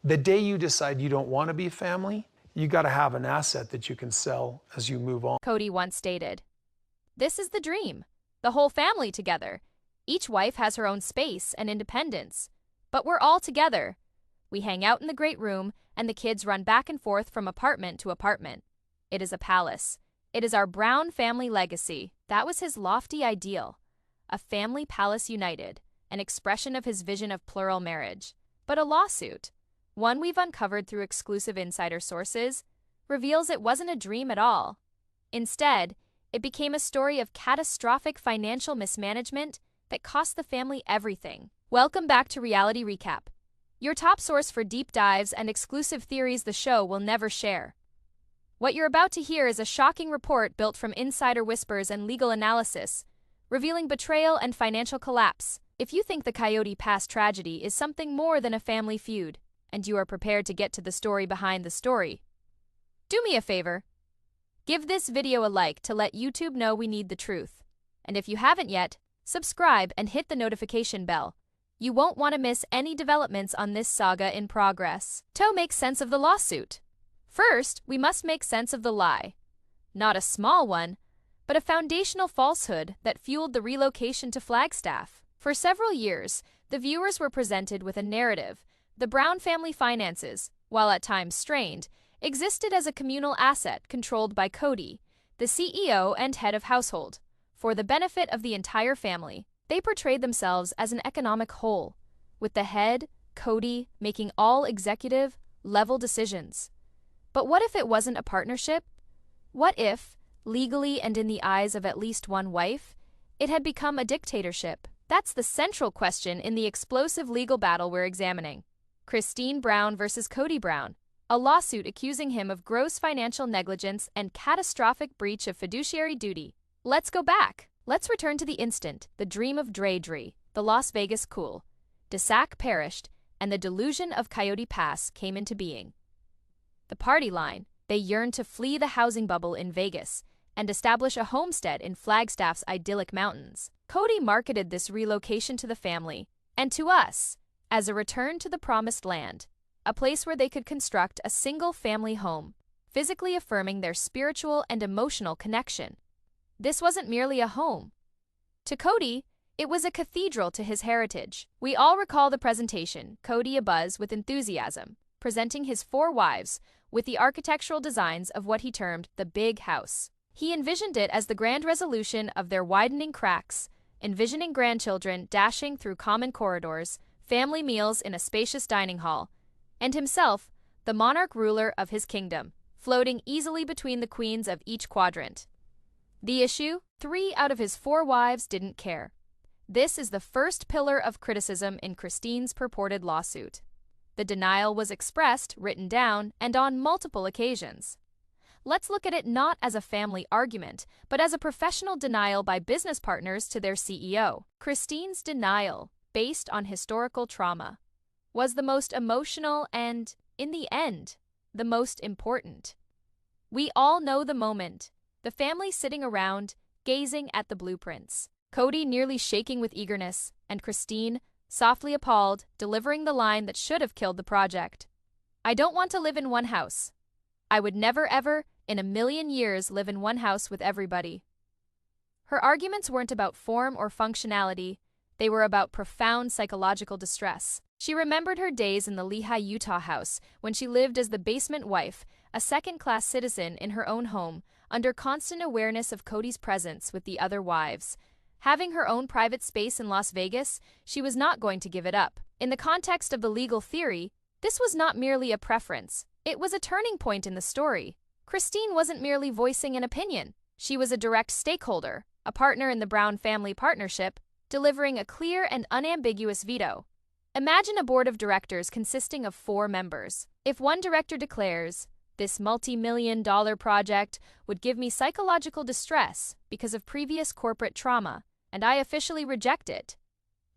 The day you decide you don't want to be family, you got to have an asset that you can sell as you move on. Kody once stated, "This is the dream. The whole family together. Each wife has her own space and independence. But we're all together. We hang out in the great room, and the kids run back and forth from apartment to apartment. It is a palace. It is our Brown family legacy." That was his lofty ideal. A family palace united, an expression of his vision of plural marriage. But a lawsuit, one we've uncovered through exclusive insider sources, reveals it wasn't a dream at all. Instead, it became a story of catastrophic financial mismanagement that cost the family everything. Welcome back to Reality Recap, your top source for deep dives and exclusive theories the show will never share. What you're about to hear is a shocking report built from insider whispers and legal analysis, revealing betrayal and financial collapse. If you think the Kody past tragedy is something more than a family feud, and you are prepared to get to the story behind the story, do me a favor. Give this video a like to let YouTube know we need the truth. And if you haven't yet, subscribe and hit the notification bell. You won't want to miss any developments on this saga in progress. To make sense of the lawsuit. First, we must make sense of the lie. Not a small one, but a foundational falsehood that fueled the relocation to Flagstaff. For several years, the viewers were presented with a narrative. The Brown family finances, while at times strained, existed as a communal asset controlled by Kody, the CEO and head of household. For the benefit of the entire family, they portrayed themselves as an economic whole, with the head, Kody, making all executive-level decisions. But what if it wasn't a partnership? What if, legally and in the eyes of at least one wife, it had become a dictatorship? That's the central question in the explosive legal battle we're examining. Kody Brown versus Kody Brown, a lawsuit accusing him of gross financial negligence and catastrophic breach of fiduciary duty. Let's go back. Let's return to the instant the dream of Dre, the Las Vegas cool, DeSac perished, and the delusion of Coyote Pass came into being. The party line, they yearned to flee the housing bubble in Vegas and establish a homestead in Flagstaff's idyllic mountains. Kody marketed this relocation to the family, and to us, as a return to the promised land, a place where they could construct a single-family home, physically affirming their spiritual and emotional connection. This wasn't merely a home. To Kody, it was a cathedral to his heritage. We all recall the presentation, Kody abuzz with enthusiasm, presenting his 4 wives with the architectural designs of what he termed the big house. He envisioned it as the grand resolution of their widening cracks, envisioning grandchildren dashing through common corridors, family meals in a spacious dining hall, and himself, the monarch ruler of his kingdom, floating easily between the queens of each quadrant. The issue? 3 out of his 4 wives didn't care. This is the first pillar of criticism in Kody's purported lawsuit. The denial was expressed, written down, and on multiple occasions. Let's look at it not as a family argument, but as a professional denial by business partners to their CEO. Kody's denial, based on historical trauma, was the most emotional and, in the end, the most important. We all know the moment, the family sitting around, gazing at the blueprints. Kody nearly shaking with eagerness, and Kody, softly appalled, delivering the line that should have killed the project. "I don't want to live in one house. I would never ever, in a million years, live in one house with everybody." Her arguments weren't about form or functionality, they were about profound psychological distress. She remembered her days in the Lehi, Utah house, when she lived as the basement wife, a second-class citizen in her own home, under constant awareness of Kody's presence with the other wives. Having her own private space in Las Vegas, she was not going to give it up. In the context of the legal theory, this was not merely a preference, it was a turning point in the story. Kody wasn't merely voicing an opinion, she was a direct stakeholder, a partner in the Brown family partnership, delivering a clear and unambiguous veto. Imagine a board of directors consisting of 4 members. If one director declares, "This multi-million-dollar project would give me psychological distress because of previous corporate trauma, and I officially reject it,"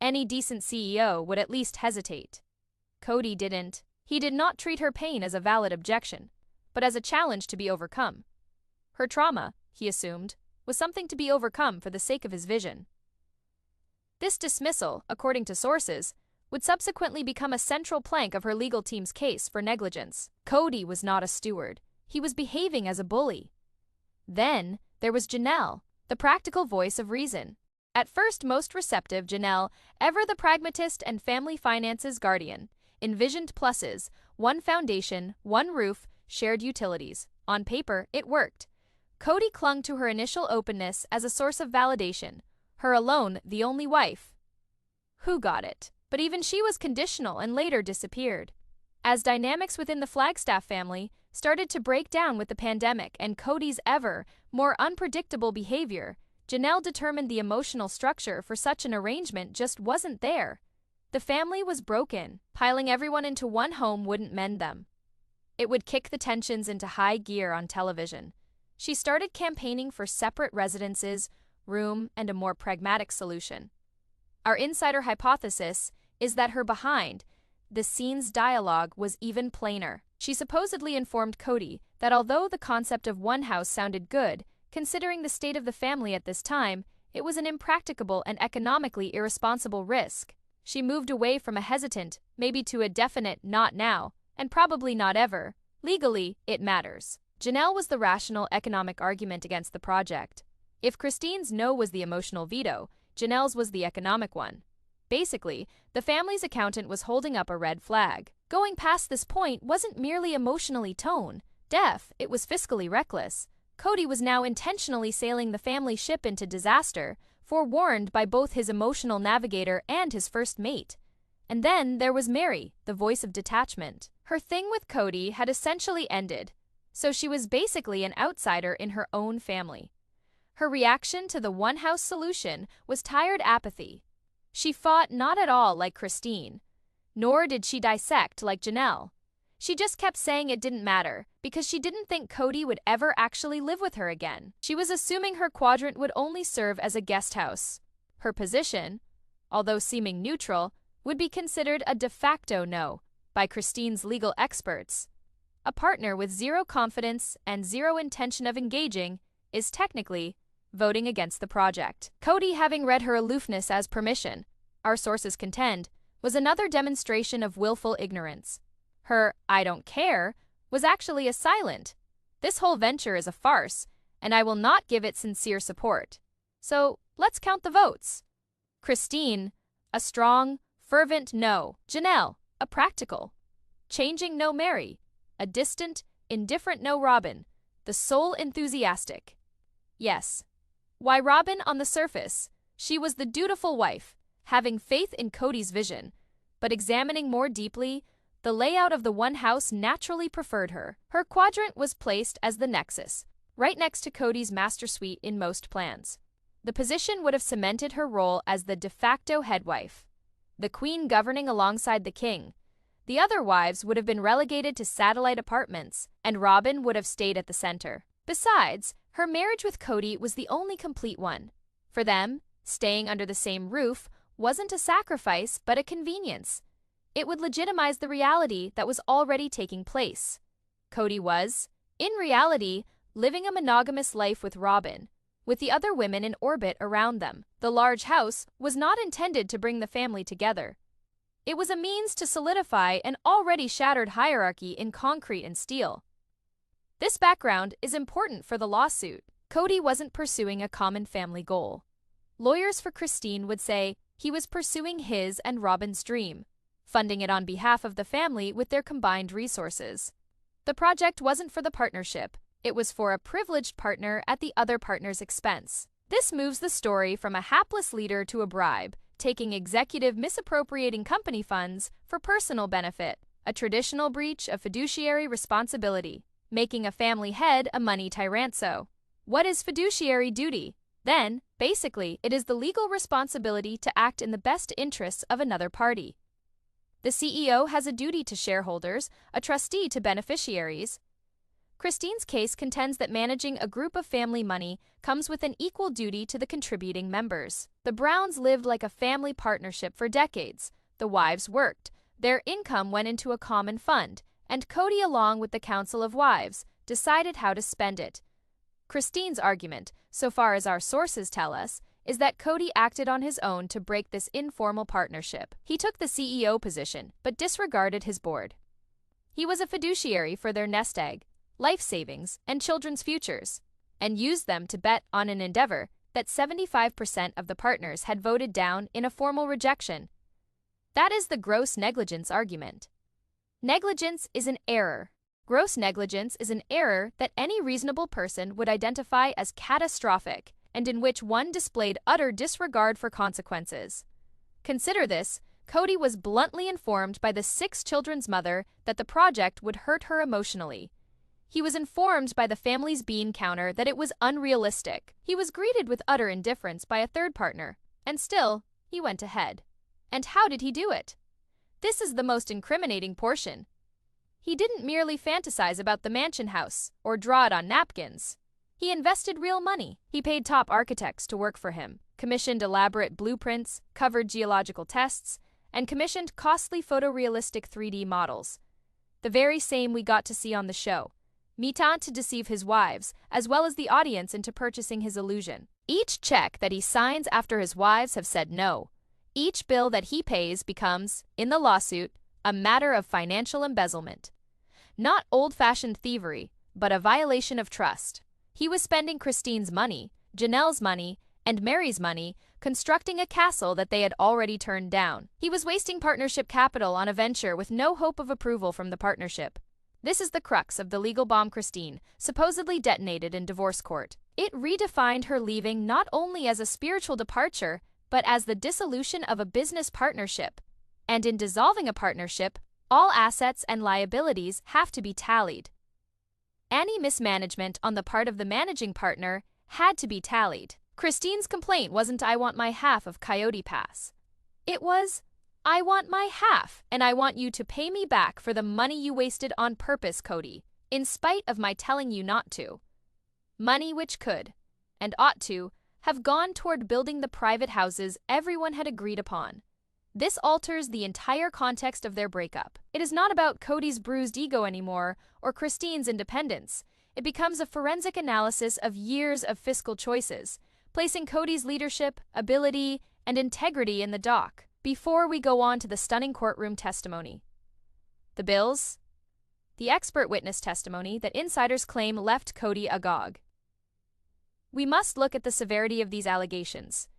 any decent CEO would at least hesitate. Kody didn't. He did not treat her pain as a valid objection, but as a challenge to be overcome. Her trauma, he assumed, was something to be overcome for the sake of his vision. This dismissal, according to sources, would subsequently become a central plank of her legal team's case for negligence. Kody was not a steward. He was behaving as a bully. Then, there was Janelle, the practical voice of reason. At first most receptive, Janelle, ever the pragmatist and family finances guardian, envisioned pluses: one foundation, one roof, shared utilities. On paper, it worked. Kody clung to her initial openness as a source of validation, her alone the only wife. Who got it? But even she was conditional and later disappeared. As dynamics within the Flagstaff family started to break down with the pandemic and Kody's ever more unpredictable behavior, Janelle determined the emotional structure for such an arrangement just wasn't there. The family was broken. Piling everyone into one home wouldn't mend them. It would kick the tensions into high gear on television. She started campaigning for separate residences, room, and a more pragmatic solution. Our insider hypothesis is that her behind-the-scenes dialogue was even plainer. She supposedly informed Kody that although the concept of one house sounded good, considering the state of the family at this time, it was an impracticable and economically irresponsible risk. She moved away from a hesitant, maybe to a definite not now, and probably not ever. Legally, it matters. Janelle was the rational economic argument against the project. If Christine's no was the emotional veto, Janelle's was the economic one. Basically, the family's accountant was holding up a red flag. Going past this point wasn't merely emotionally tone-deaf, it was fiscally reckless. Kody was now intentionally sailing the family ship into disaster, forewarned by both his emotional navigator and his first mate. And then there was Meri, the voice of detachment. Her thing with Kody had essentially ended, so she was basically an outsider in her own family. Her reaction to the one-house solution was tired apathy. She fought not at all like Christine, nor did she dissect like Janelle. She just kept saying it didn't matter, because she didn't think Kody would ever actually live with her again. She was assuming her quadrant would only serve as a guest house. Her position, although seeming neutral, would be considered a de facto no by Christine's legal experts. A partner with zero confidence and zero intention of engaging is technically voting against the project. Kody, having read her aloofness as permission, our sources contend, was another demonstration of willful ignorance. Her "I don't care" was actually a silent "this whole venture is a farce, and I will not give it sincere support. So, let's count the votes." Christine, a strong, fervent no. Janelle, a practical, changing no. Meri, a distant, indifferent no. Robyn, the sole enthusiastic yes. Why Robyn on the surface, she was the dutiful wife, having faith in Kody's vision, but examining more deeply, the layout of the one house naturally preferred her. Her quadrant was placed as the nexus, right next to Kody's master suite in most plans. The position would have cemented her role as the de facto headwife, the queen governing alongside the king. The other wives would have been relegated to satellite apartments, and Robyn would have stayed at the center. Besides, her marriage with Kody was the only complete one. For them, staying under the same roof wasn't a sacrifice but a convenience. It would legitimize the reality that was already taking place. Kody was, in reality, living a monogamous life with Robyn, with the other women in orbit around them. The large house was not intended to bring the family together. It was a means to solidify an already shattered hierarchy in concrete and steel. This background is important for the lawsuit. Kody wasn't pursuing a common family goal. Lawyers for Christine would say he was pursuing his and Robyn's dream, funding it on behalf of the family with their combined resources. The project wasn't for the partnership, it was for a privileged partner at the other partner's expense. This moves the story from a hapless leader to a bribe, taking executive misappropriating company funds for personal benefit, a traditional breach of fiduciary responsibility, making a family head a money tyranno. What is fiduciary duty? Then, basically, it is the legal responsibility to act in the best interests of another party. The CEO has a duty to shareholders, a trustee to beneficiaries. Christine's case contends that managing a group of family money comes with an equal duty to the contributing members. The Browns lived like a family partnership for decades. The wives worked. Their income went into a common fund, and Kody, along with the Council of Wives, decided how to spend it. Christine's argument, so far as our sources tell us, is that Kody acted on his own to break this informal partnership. He took the CEO position, but disregarded his board. He was a fiduciary for their nest egg, life savings, and children's futures, and used them to bet on an endeavor that 75% of the partners had voted down in a formal rejection. That is the gross negligence argument. Negligence is an error. Gross negligence is an error that any reasonable person would identify as catastrophic and in which one displayed utter disregard for consequences. Consider this: Kody was bluntly informed by the 6 children's mother that the project would hurt her emotionally. He was informed by the family's bean counter that it was unrealistic. He was greeted with utter indifference by a third partner, and still, he went ahead. And how did he do it? This is the most incriminating portion. He didn't merely fantasize about the mansion house or draw it on napkins. He invested real money. He paid top architects to work for him, commissioned elaborate blueprints, covered geological tests, and commissioned costly photorealistic 3D models. The very same we got to see on the show. Mitan to deceive his wives, as well as the audience into purchasing his illusion. Each check that he signs after his wives have said no. Each bill that he pays becomes, in the lawsuit, a matter of financial embezzlement. Not old-fashioned thievery, but a violation of trust. He was spending Christine's money, Janelle's money, and Meri's money, constructing a castle that they had already turned down. He was wasting partnership capital on a venture with no hope of approval from the partnership. This is the crux of the legal bomb Christine supposedly detonated in divorce court. It redefined her leaving not only as a spiritual departure, but as the dissolution of a business partnership. And in dissolving a partnership, all assets and liabilities have to be tallied. Any mismanagement on the part of the managing partner had to be tallied. Christine's complaint wasn't "I want my half of Coyote Pass." It was, "I want my half, and I want you to pay me back for the money you wasted on purpose, Kody, in spite of my telling you not to." Money which could, and ought to, have gone toward building the private houses everyone had agreed upon. This alters the entire context of their breakup. It is not about Kody's bruised ego anymore, or Christine's independence. It becomes a forensic analysis of years of fiscal choices, placing Kody's leadership, ability, and integrity in the dock. Before we go on to the stunning courtroom testimony. The bills. The expert witness testimony that insiders claim left Kody agog. We must look at the severity of these allegations.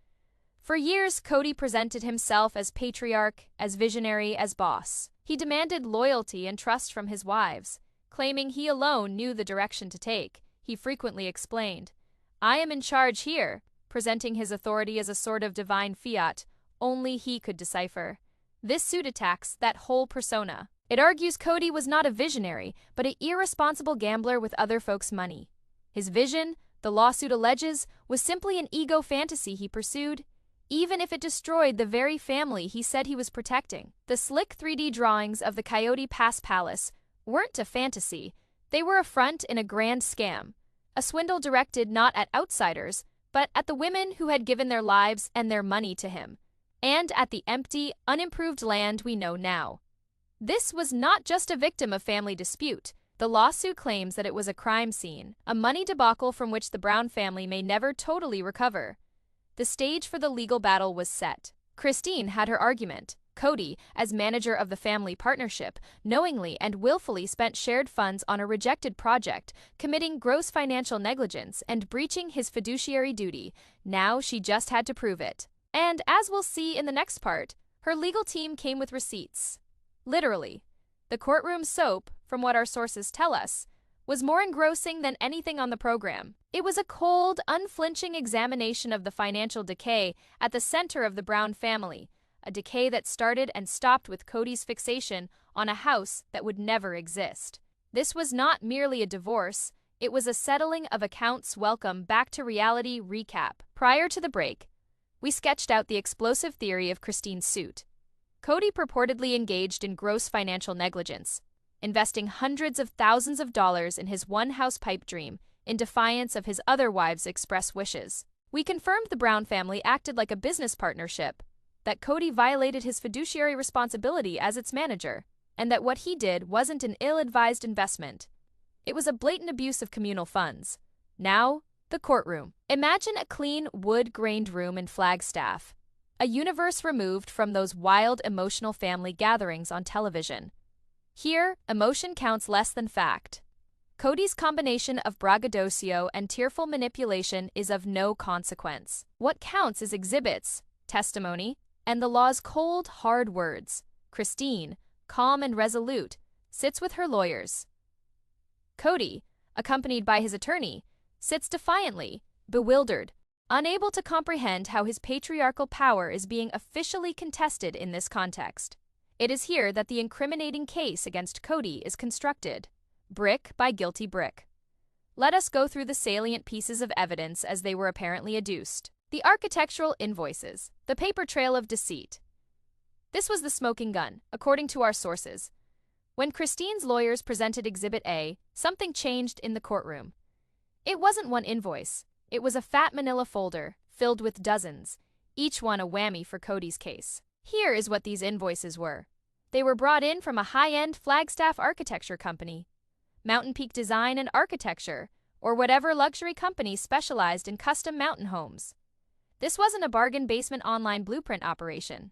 For years, Kody presented himself as patriarch, as visionary, as boss. He demanded loyalty and trust from his wives, claiming he alone knew the direction to take. He frequently explained, "I am in charge here," presenting his authority as a sort of divine fiat only he could decipher. This suit attacks that whole persona. It argues Kody was not a visionary, but an irresponsible gambler with other folks' money. His vision, the lawsuit alleges, was simply an ego fantasy he pursued, even if it destroyed the very family he said he was protecting. The slick 3D drawings of the Coyote Pass Palace weren't a fantasy. They were a front in a grand scam, a swindle directed not at outsiders, but at the women who had given their lives and their money to him, and at the empty, unimproved land we know now. This was not just a victim of family dispute. The lawsuit claims that it was a crime scene, a money debacle from which the Brown family may never totally recover. The stage for the legal battle was set. Christine had her argument. Kody, as manager of the family partnership, knowingly and willfully spent shared funds on a rejected project, committing gross financial negligence and breaching his fiduciary duty. Now she just had to prove it. And as we'll see in the next part, her legal team came with receipts. Literally. The courtroom soap, from what our sources tell us, was more engrossing than anything on the program. It was a cold, unflinching examination of the financial decay at the center of the Brown family, a decay that started and stopped with Kody's fixation on a house that would never exist. This was not merely a divorce, it was a settling of accounts. Welcome back to Reality Recap. Prior to the break, we sketched out the explosive theory of Christine's suit. Kody purportedly engaged in gross financial negligence, investing hundreds of thousands of dollars in his one-house pipe dream in defiance of his other wives' express wishes. We confirmed the Brown family acted like a business partnership, that Kody violated his fiduciary responsibility as its manager, and that what he did wasn't an ill-advised investment. It was a blatant abuse of communal funds. Now, The courtroom. Imagine a clean, wood-grained room in Flagstaff, a universe removed from those wild, emotional family gatherings on television. Here, emotion counts less than fact. Kody's combination of braggadocio and tearful manipulation is of no consequence. What counts is exhibits, testimony, and the law's cold, hard words. Christine, calm and resolute, sits with her lawyers. Kody, accompanied by his attorney, sits defiantly, bewildered, unable to comprehend how his patriarchal power is being officially contested in this context. It is here that the incriminating case against Kody is constructed, brick by guilty brick. Let us go through the salient pieces of evidence as they were apparently adduced. The architectural invoices, the paper trail of deceit. This was the smoking gun, according to our sources. When Christine's lawyers presented Exhibit A, something changed in the courtroom. It wasn't one invoice. It was a fat manila folder, filled with dozens, each one a whammy for Kody's case. Here is what these invoices were. They were brought in from a high-end Flagstaff architecture company, Mountain Peak Design and Architecture, or whatever luxury company specialized in custom mountain homes. This wasn't a bargain basement online blueprint operation.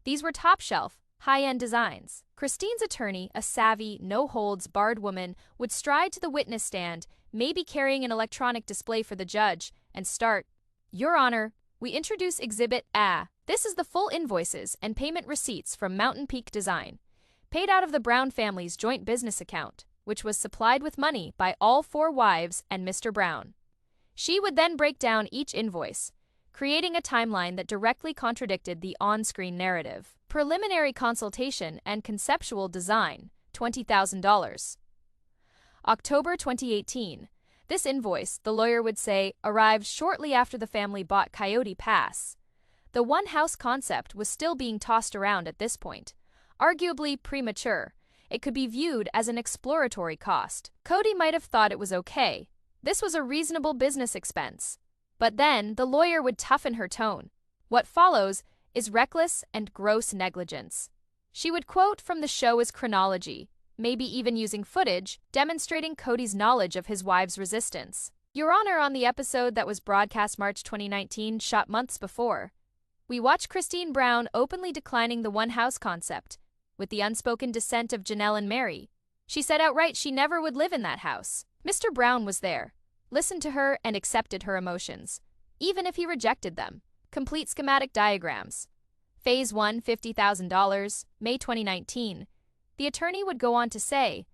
These were top-shelf, high-end designs. Christine's attorney, a savvy, no-holds-barred woman, would stride to the witness stand, maybe carrying an electronic display for the judge, and start, "Your Honor, we introduce Exhibit A. This is the full invoices and payment receipts from Mountain Peak Design, paid out of the Brown family's joint business account, which was supplied with money by all 4 wives and Mr. Brown." She would then break down each invoice, creating a timeline that directly contradicted the on-screen narrative. Preliminary consultation and conceptual design, $20,000. October 2018. This invoice, the lawyer would say, arrived shortly after the family bought Coyote Pass. The one-house concept was still being tossed around at this point. Arguably premature, it could be viewed as an exploratory cost. Kody might have thought it was okay. This was a reasonable business expense. But then, the lawyer would toughen her tone. What follows is reckless and gross negligence. She would quote from the show's chronology, maybe even using footage, demonstrating Kody's knowledge of his wife's resistance. Your Honor, on the episode that was broadcast March 2019, shot months before, we watched Christine Brown openly declining the one-house concept, with the unspoken dissent of Janelle and Meri. She said outright she never would live in that house. Mr. Brown was there, listened to her, and accepted her emotions, even if he rejected them. Complete schematic diagrams. Phase 1, $50,000, May 2019. The attorney would go on to say,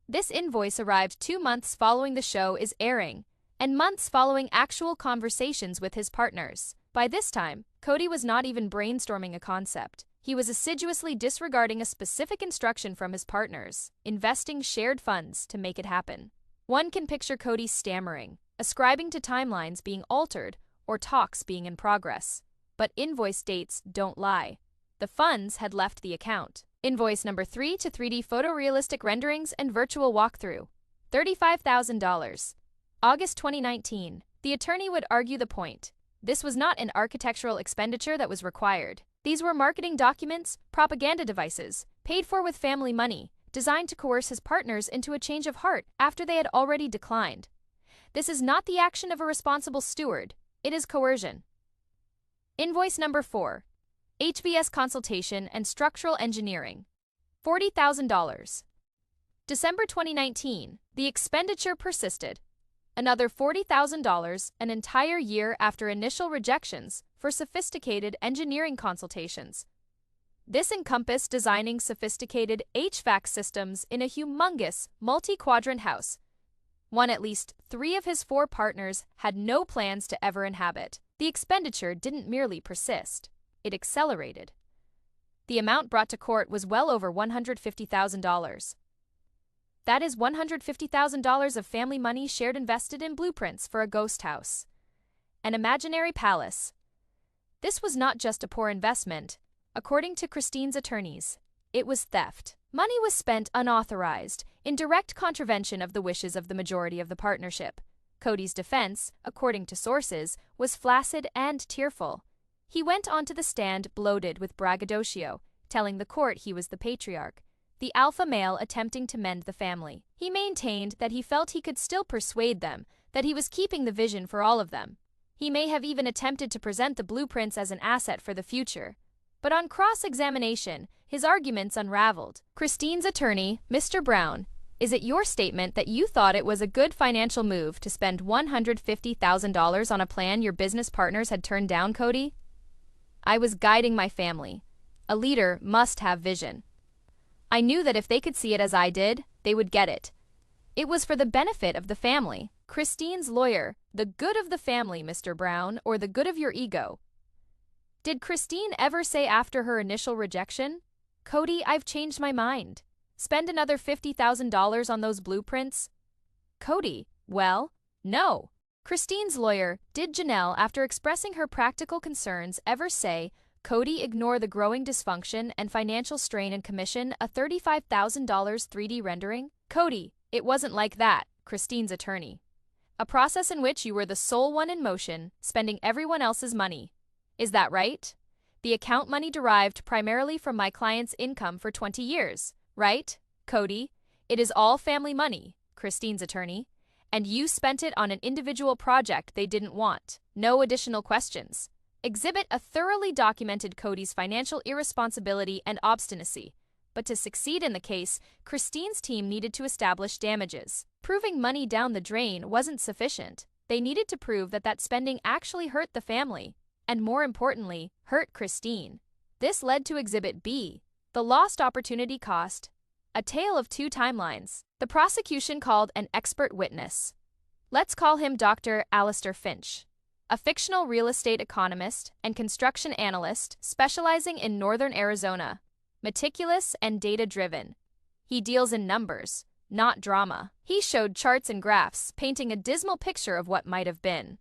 this invoice arrived 2 months following the show is airing, and months following actual conversations with his partners. By this time, Kody was not even brainstorming a concept. He was assiduously disregarding a specific instruction from his partners, investing shared funds to make it happen. One can picture Kody stammering, ascribing to timelines being altered or talks being in progress. But invoice dates don't lie. The funds had left the account. Invoice number 3 to 3D photorealistic renderings and virtual walkthrough, $35,000. August 2019. The attorney would argue the point. This was not an architectural expenditure that was required. These were marketing documents, propaganda devices, paid for with family money, designed to coerce his partners into a change of heart after they had already declined. This is not the action of a responsible steward. It is coercion. Invoice number 4. HVS consultation and structural engineering, $40,000. December 2019. The expenditure persisted. Another $40,000 an entire year after initial rejections for sophisticated engineering consultations. This encompassed designing sophisticated HVAC systems in a humongous, multi-quadrant house, one at least 3 of his 4 partners had no plans to ever inhabit. The expenditure didn't merely persist, it accelerated. The amount brought to court was well over $150,000. That is $150,000 of family money shared invested in blueprints for a ghost house. An imaginary palace. This was not just a poor investment. According to Christine's attorneys, it was theft. Money was spent unauthorized, in direct contravention of the wishes of the majority of the partnership. Kody's defense, according to sources, was flaccid and tearful. He went onto the stand bloated with braggadocio, telling the court he was the patriarch, the alpha male attempting to mend the family. He maintained that he felt he could still persuade them that he was keeping the vision for all of them. He may have even attempted to present the blueprints as an asset for the future. But on cross-examination, his arguments unraveled. Christine's attorney, Mr. Brown, is it your statement that you thought it was a good financial move to spend $150,000 on a plan your business partners had turned down, Kody? I was guiding my family. A leader must have vision. I knew that if they could see it as I did, they would get it. It was for the benefit of the family. Christine's lawyer, the good of the family, Mr. Brown, or the good of your ego? Did Christine ever say after her initial rejection, "Kody, I've changed my mind. Spend another $50,000 on those blueprints"? Kody, well, no. Christine's lawyer, did Janelle, after expressing her practical concerns, ever say, "Kody, ignore the growing dysfunction and financial strain and commission a $35,000 3D rendering"? Kody, it wasn't like that, Christine's attorney. A process in which you were the sole one in motion, spending everyone else's money. Is that right? The account money derived primarily from my client's income for 20 years, right? Kody, it is all family money, Christine's attorney, and you spent it on an individual project they didn't want. No additional questions. Exhibit a thoroughly documented Kody's financial irresponsibility and obstinacy. But to succeed in the case, Christine's team needed to establish damages. Proving money down the drain wasn't sufficient. They needed to prove that spending actually hurt the family, and more importantly, hurt Christine. This led to Exhibit B, the lost opportunity cost, a tale of two timelines. The prosecution called an expert witness. Let's call him Dr. Alistair Finch, a fictional real estate economist and construction analyst specializing in northern Arizona. Meticulous and data-driven. He deals in numbers, not drama. He showed charts and graphs, painting a dismal picture of what might have been.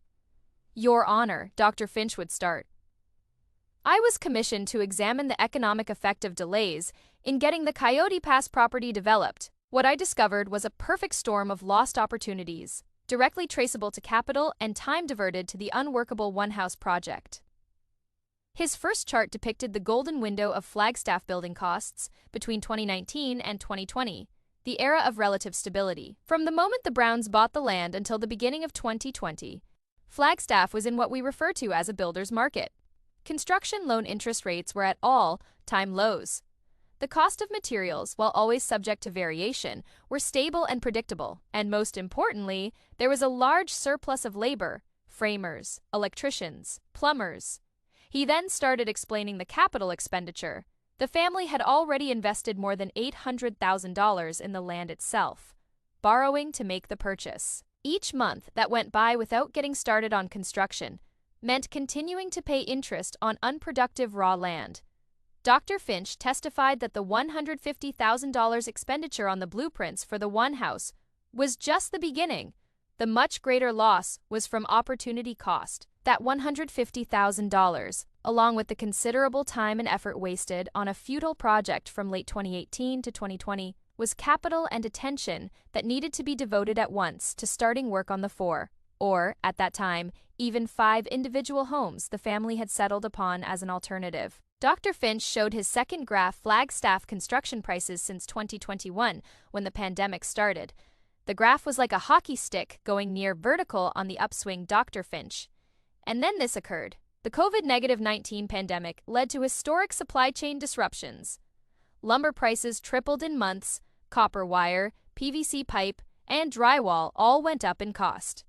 Your Honor, Dr. Finch would start. I was commissioned to examine the economic effect of delays in getting the Coyote Pass property developed. What I discovered was a perfect storm of lost opportunities, directly traceable to capital and time diverted to the unworkable one-house project. His first chart depicted the golden window of Flagstaff building costs between 2019 and 2020, the era of relative stability. From the moment the Browns bought the land until the beginning of 2020, Flagstaff was in what we refer to as a builder's market. Construction loan interest rates were at all-time lows. The cost of materials, while always subject to variation, were stable and predictable, and most importantly, there was a large surplus of labor, framers, electricians, plumbers. He then started explaining the capital expenditure. The family had already invested more than $800,000 in the land itself, borrowing to make the purchase. Each month that went by without getting started on construction meant continuing to pay interest on unproductive raw land. Dr. Finch testified that the $150,000 expenditure on the blueprints for the one house was just the beginning. The much greater loss was from opportunity cost. That $150,000, along with the considerable time and effort wasted on a futile project from late 2018 to 2020, was capital and attention that needed to be devoted at once to starting work on the 4, or, at that time, even 5 individual homes the family had settled upon as an alternative. Dr. Finch showed his second graph Flagstaff construction prices since 2021, when the pandemic started. The graph was like a hockey stick going near vertical on the upswing. Dr. Finch. And then this occurred. The COVID-19 pandemic led to historic supply chain disruptions. Lumber prices tripled in months, copper wire, PVC pipe, and drywall all went up in cost.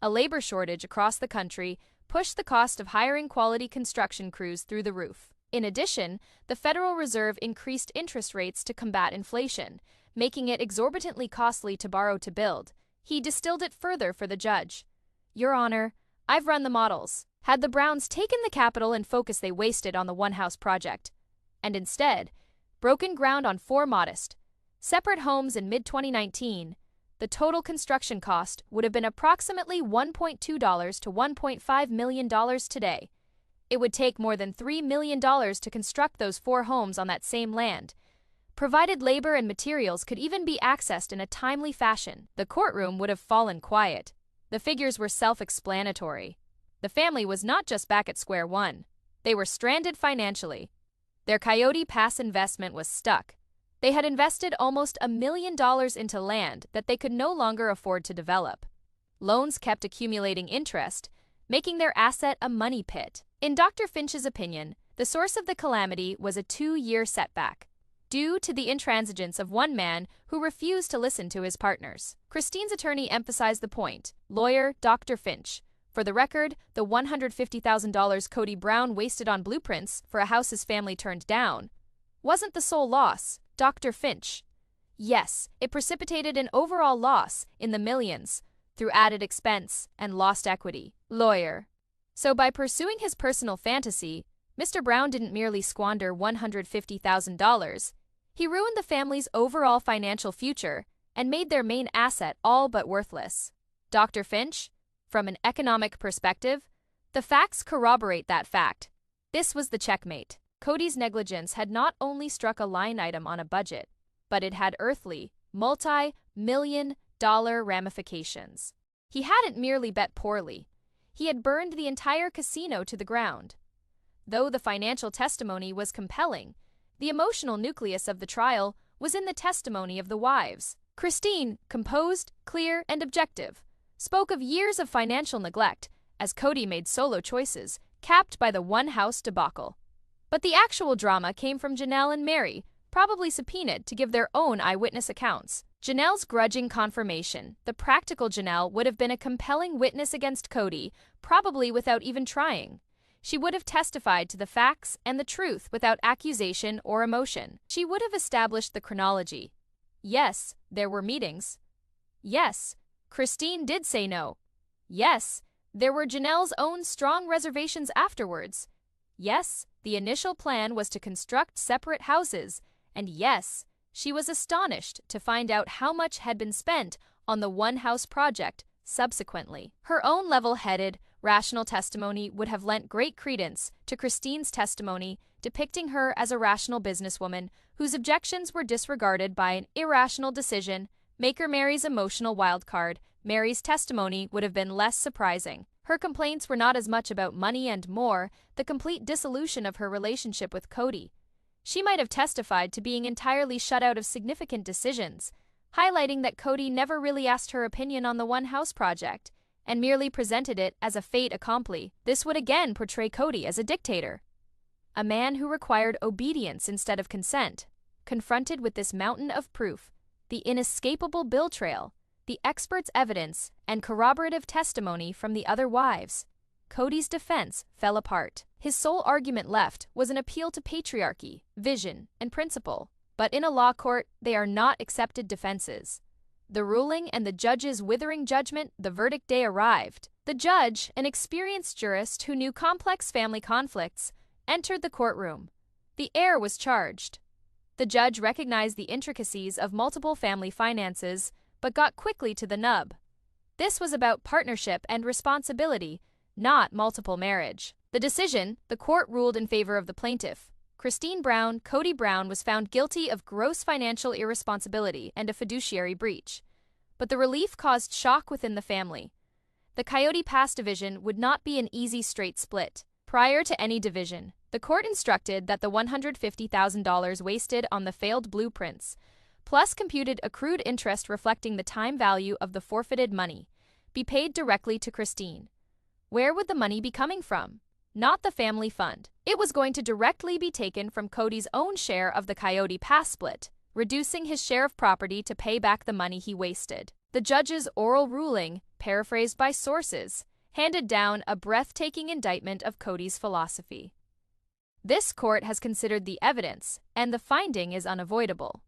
A labor shortage across the country pushed the cost of hiring quality construction crews through the roof. In addition, the Federal Reserve increased interest rates to combat inflation, making it exorbitantly costly to borrow to build. He distilled it further for the judge. Your Honor, I've run the models. Had the Browns taken the capital and focus they wasted on the one-house project, and instead broken ground on 4 modest, separate homes in mid-2019, the total construction cost would have been approximately $1.2 to $1.5 million today. It would take more than $3 million to construct those 4 homes on that same land. Provided labor and materials could even be accessed in a timely fashion, the courtroom would have fallen quiet. The figures were self-explanatory. The family was not just back at square one. They were stranded financially. Their Coyote Pass investment was stuck. They had invested almost $1 million into land that they could no longer afford to develop. Loans kept accumulating interest, making their asset a money pit. In Dr. Finch's opinion, the source of the calamity was a 2-year setback, due to the intransigence of one man who refused to listen to his partners. Christine's attorney emphasized the point. Lawyer Dr. Finch. For the record, the $150,000 Kody Brown wasted on blueprints for a house his family turned down wasn't the sole loss, Dr. Finch. Yes, it precipitated an overall loss in the millions through added expense and lost equity. Lawyer. So by pursuing his personal fantasy, Mr. Brown didn't merely squander $150,000, he ruined the family's overall financial future and made their main asset all but worthless. Dr. Finch, from an economic perspective, the facts corroborate that fact. This was the checkmate. Kody's negligence had not only struck a line item on a budget, but it had earthly, multi-million-dollar ramifications. He hadn't merely bet poorly. He had burned the entire casino to the ground. Though the financial testimony was compelling, the emotional nucleus of the trial was in the testimony of the wives. Christine, composed, clear, and objective, spoke of years of financial neglect as Kody made solo choices, capped by the one-house debacle. But the actual drama came from Janelle and Meri, probably subpoenaed to give their own eyewitness accounts. Janelle's grudging confirmation. The practical Janelle would have been a compelling witness against Kody, probably without even trying. She would have testified to the facts and the truth without accusation or emotion. She would have established the chronology. Yes, there were meetings. Yes, Christine did say no. Yes, there were Janelle's own strong reservations afterwards. Yes, the initial plan was to construct separate houses, and yes, she was astonished to find out how much had been spent on the one-house project subsequently. Her own level-headed, rational testimony would have lent great credence to Christine's testimony, depicting her as a rational businesswoman whose objections were disregarded by an irrational decision maker. Meri's emotional wildcard. Meri's testimony would have been less surprising. Her complaints were not as much about money and more the complete dissolution of her relationship with Kody. She might have testified to being entirely shut out of significant decisions, highlighting that Kody never really asked her opinion on the one-house project and merely presented it as a fait accompli. This would again portray Kody as a dictator, a man who required obedience instead of consent. Confronted with this mountain of proof, the inescapable bill trail, the expert's evidence, and corroborative testimony from the other wives, Kody's defense fell apart. His sole argument left was an appeal to patriarchy, vision, and principle. But in a law court, they are not accepted defenses. The ruling and the judge's withering judgment. The verdict day arrived. The judge, an experienced jurist who knew complex family conflicts, entered the courtroom. The heir was charged. The judge recognized the intricacies of multiple family finances, but got quickly to the nub. This was about partnership and responsibility, not multiple marriage. The decision, the court ruled in favor of the plaintiff. Christine Brown, Kody Brown, was found guilty of gross financial irresponsibility and a fiduciary breach. But the relief caused shock within the family. The Coyote Pass division would not be an easy straight split. Prior to any division, the court instructed that the $150,000 wasted on the failed blueprints, plus computed accrued interest reflecting the time value of the forfeited money, be paid directly to Christine. Where would the money be coming from? Not the family fund. It was going to directly be taken from Kody's own share of the Coyote Pass split, reducing his share of property to pay back the money he wasted. The judge's oral ruling, paraphrased by sources, handed down a breathtaking indictment of Kody's philosophy. This court has considered the evidence, and the finding is unavoidable.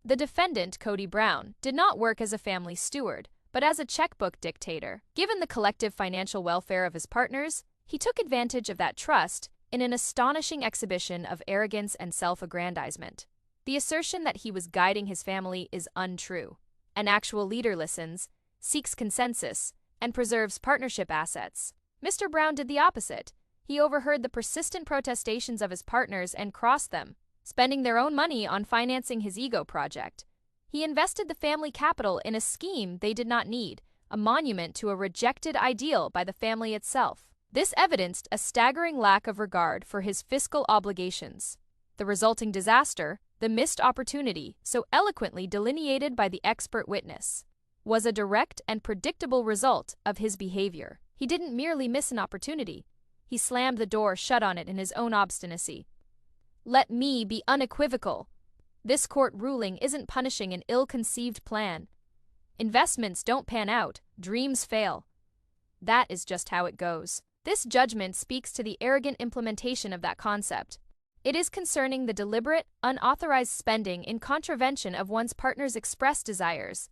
The defendant, Kody Brown, did not work as a family steward, but as a checkbook dictator. Given the collective financial welfare of his partners, he took advantage of that trust in an astonishing exhibition of arrogance and self-aggrandizement. The assertion that he was guiding his family is untrue. An actual leader listens, seeks consensus, and preserves partnership assets. Mr. Brown did the opposite. He overheard the persistent protestations of his partners and crossed them, spending their own money on financing his ego project. He invested the family capital in a scheme they did not need, a monument to a rejected ideal by the family itself. This evidenced a staggering lack of regard for his fiscal obligations. The resulting disaster, the missed opportunity, so eloquently delineated by the expert witness, was a direct and predictable result of his behavior. He didn't merely miss an opportunity. He slammed the door shut on it in his own obstinacy. Let me be unequivocal. This court ruling isn't punishing an ill-conceived plan. Investments don't pan out, dreams fail. That is just how it goes. This judgment speaks to the arrogant implementation of that concept. It is concerning the deliberate, unauthorized spending in contravention of one's partner's expressed desires.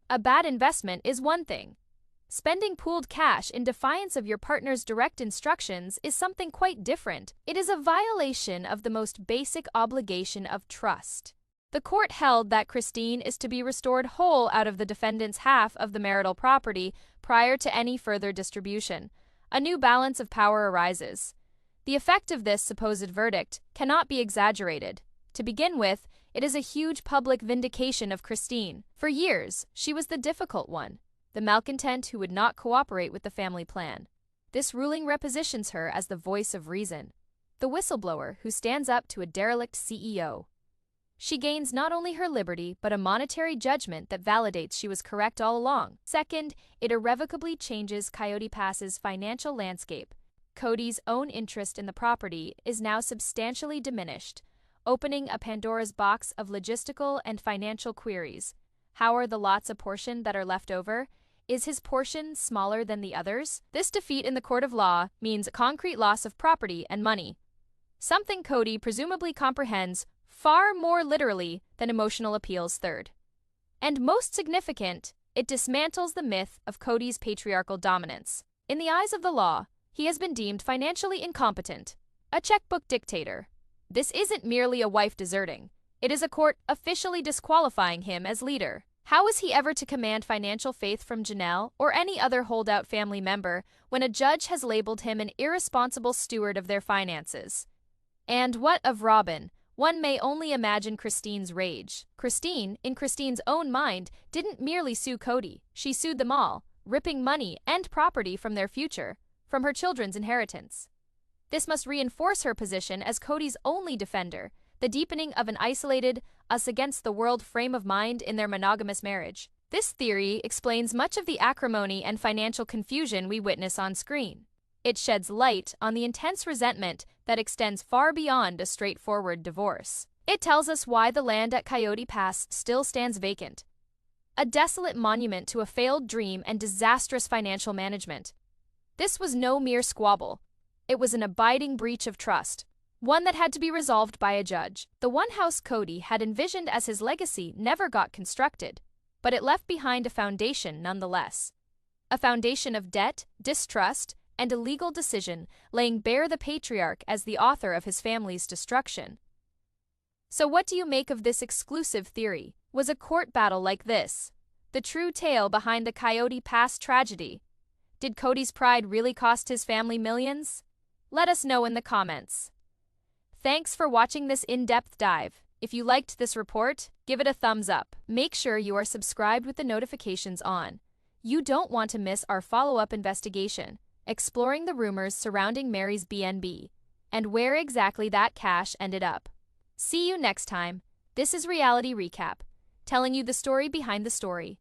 A bad investment is one thing. Spending pooled cash in defiance of your partner's direct instructions is something quite different. It is a violation of the most basic obligation of trust. The court held that Christine is to be restored whole out of the defendant's half of the marital property prior to any further distribution. A new balance of power arises. The effect of this supposed verdict cannot be exaggerated. To begin with, it is a huge public vindication of Christine. For years, she was the difficult one, the malcontent who would not cooperate with the family plan. This ruling repositions her as the voice of reason, the whistleblower who stands up to a derelict CEO. She gains not only her liberty, but a monetary judgment that validates she was correct all along. Second, it irrevocably changes Coyote Pass's financial landscape. Kody's own interest in the property is now substantially diminished, opening a Pandora's box of logistical and financial queries. How are the lots apportioned that are left over? Is his portion smaller than the others? This defeat in the court of law means a concrete loss of property and money, something Kody presumably comprehends far more literally than emotional appeals. Third, and most significant, it dismantles the myth of Kody's patriarchal dominance. In the eyes of the law, he has been deemed financially incompetent, a checkbook dictator. This isn't merely a wife deserting. It is a court officially disqualifying him as leader. How is he ever to command financial faith from Janelle or any other holdout family member when a judge has labeled him an irresponsible steward of their finances? And what of Robyn? One may only imagine Christine's rage. Christine, in Christine's own mind, didn't merely sue Kody. She sued them all, ripping money and property from their future, from her children's inheritance. This must reinforce her position as Kody's only defender, the deepening of an isolated, us-against-the-world frame of mind in their monogamous marriage. This theory explains much of the acrimony and financial confusion we witness on screen. It sheds light on the intense resentment that extends far beyond a straightforward divorce. It tells us why the land at Coyote Pass still stands vacant, a desolate monument to a failed dream and disastrous financial management. This was no mere squabble. It was an abiding breach of trust, one that had to be resolved by a judge. The one house Kody had envisioned as his legacy never got constructed, but it left behind a foundation nonetheless. A foundation of debt, distrust, and a legal decision laying bare the patriarch as the author of his family's destruction. So what do you make of this exclusive theory? Was a court battle like this the true tale behind the Coyote Pass tragedy? Did Kody's pride really cost his family millions? Let us know in the comments. Thanks for watching this in-depth dive. If you liked this report, give it a thumbs up. Make sure you are subscribed with the notifications on. You don't want to miss our follow-up investigation, exploring the rumors surrounding Meri's BNB, and where exactly that cash ended up. See you next time. This is Reality Recap, telling you the story behind the story.